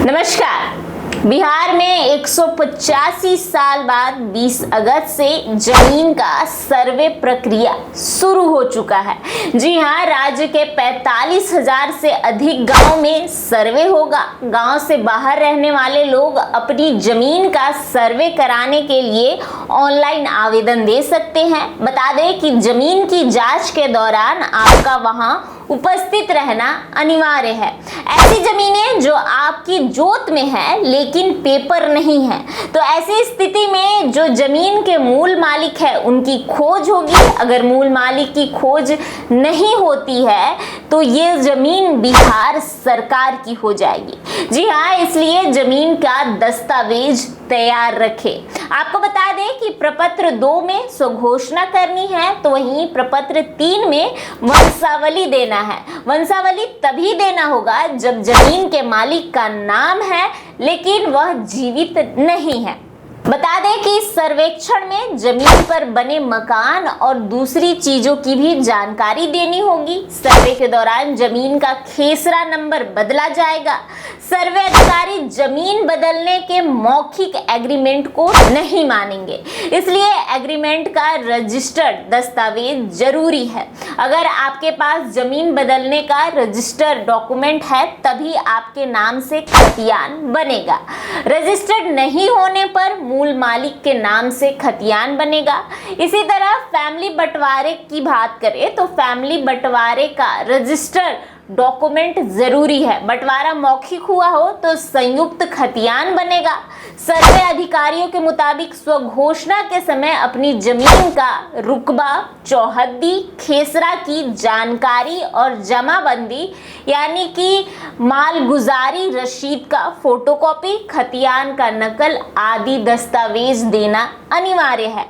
नमस्कार। बिहार में 185 साल बाद 20 अगस्त से जमीन का सर्वे प्रक्रिया शुरू हो चुका है। जी हां, राज्य के 45,000 से अधिक गांव में सर्वे होगा। गांव से बाहर रहने वाले लोग अपनी जमीन का सर्वे कराने के लिए ऑनलाइन आवेदन दे सकते हैं। बता दें कि जमीन की जांच के दौरान आपका वहां उपस्थित रहना अनिवार्य है। ऐसी जमीनें जो आपकी जोत में है लेकिन पेपर नहीं है, तो ऐसी स्थिति में जो जमीन के मूल मालिक है उनकी खोज होगी। अगर मूल मालिक की खोज नहीं होती है तो ये जमीन बिहार सरकार की हो जाएगी। जी हाँ, इसलिए जमीन का दस्तावेज तैयार रखें। आपको बता दें कि प्रपत्र 2 में स्वघोषणा करनी है, तो वहीं प्रपत्र 3 में वंशावली देना है। वंशावली तभी देना होगा जब जमीन के मालिक का नाम है लेकिन वह जीवित नहीं है। बता दें कि सर्वेक्षण में जमीन पर बने मकान और दूसरी चीजों की भी जानकारी देनी होगी। सर्वे के दौरान जमीन का खेसरा नंबर बदला जाएगा। सर्वे अधिकारी जमीन बदलने के मौखिक एग्रीमेंट को नहीं मानेंगे, इसलिए एग्रीमेंट का रजिस्टर्ड दस्तावेज जरूरी है। अगर आपके पास जमीन बदलने का रजिस्टर्ड डॉक्यूमेंट है तभी आपके नाम से खतियान बनेगा। रजिस्टर्ड नहीं होने पर मूल मालिक के नाम से खतियान बनेगा। इसी तरह फैमिली बंटवारे की बात करें तो फैमिली बंटवारे का रजिस्टर डॉक्यूमेंट जरूरी है। बंटवारा मौखिक हुआ हो तो संयुक्त खतियान बनेगा। सर्वे अधिकारियों के मुताबिक स्वघोषणा के समय अपनी जमीन का रुकबा, चौहद्दी, खेसरा की जानकारी और जमाबंदी यानी कि मालगुजारी रसीद का फोटोकॉपी, खतियान का नकल आदि दस्तावेज देना अनिवार्य है।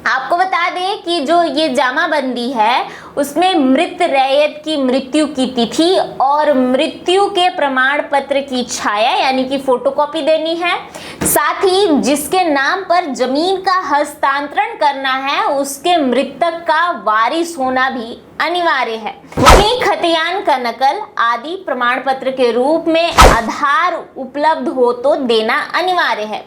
आपको बता दें कि जो ये जमाबंदी है उसमें मृत रैयत की मृत्यु की तिथि और मृत्यु के प्रमाण पत्र की छाया यानी कि फोटोकॉपी देनी है। साथ ही जिसके नाम पर जमीन का हस्तांतरण करना है उसके मृतक का वारिस होना भी अनिवार्य है। वहीं खतियान का नकल आदि प्रमाण पत्र के रूप में आधार उपलब्ध हो तो देना अनिवार्य है।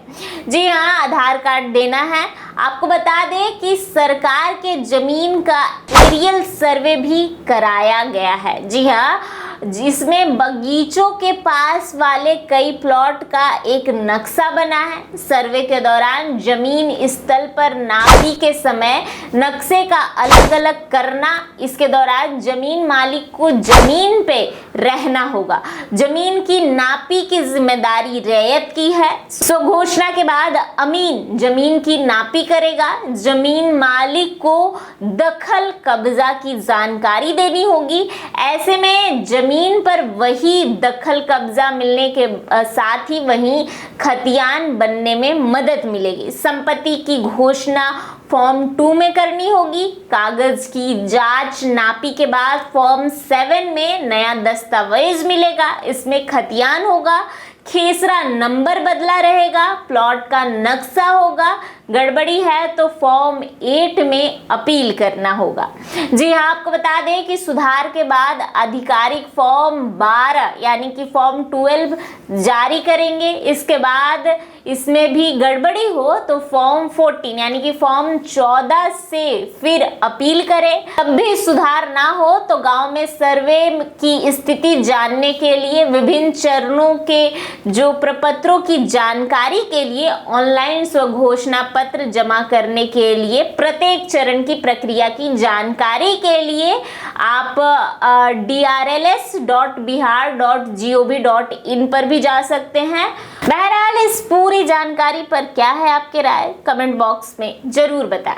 जी हाँ, आधार कार्ड देना है। आपको बता दें कि सरकार के जमीन का एरियल सर्वे भी कराया गया है। जी हाँ, जिसमें बगीचों के पास वाले कई प्लॉट का एक नक्शा बना है। सर्वे के दौरान जमीन स्थल पर नापी के समय नक्शे का अलग अलग करना। इसके दौरान जमीन मालिक को जमीन पे रहना होगा। जमीन की नापी की जिम्मेदारी रैयत की है। स्वघोषणा के बाद अमीन जमीन की नापी करेगा। जमीन मालिक को दखल कब्जा की जानकारी देनी होगी। ऐसे में जमीन पर वही दखल कब्जा मिलने के साथ ही वही खतियान बनने में मदद मिलेगी। संपत्ति की घोषणा फॉर्म 2 में करनी होगी। कागज की जांच नापी के बाद फॉर्म 7 में नया दस्तावेज मिलेगा। इसमें खतियान होगा, खेसरा नंबर बदला रहेगा, प्लॉट का नक्शा होगा। गड़बड़ी है तो फॉर्म 8 में अपील करना होगा। जी हाँ, आपको बता दें कि सुधार के बाद आधिकारिक फॉर्म 12 यानी कि फॉर्म 12 जारी करेंगे। इसके बाद इसमें भी गड़बड़ी हो तो फॉर्म 14 यानी कि फॉर्म 14 से फिर अपील करें। तब भी सुधार ना हो तो गांव में सर्वे की स्थिति जानने के लिए विभिन्न चरणों के जो प्रपत्रों की जानकारी के लिए ऑनलाइन स्वघोषणा पत्र जमा करने के लिए प्रत्येक चरण की प्रक्रिया की जानकारी के लिए आप drls.bihar.gov.in पर भी जा सकते हैं। बहरहाल इस पूरी जानकारी पर क्या है आपकी राय, कमेंट बॉक्स में जरूर बताएं।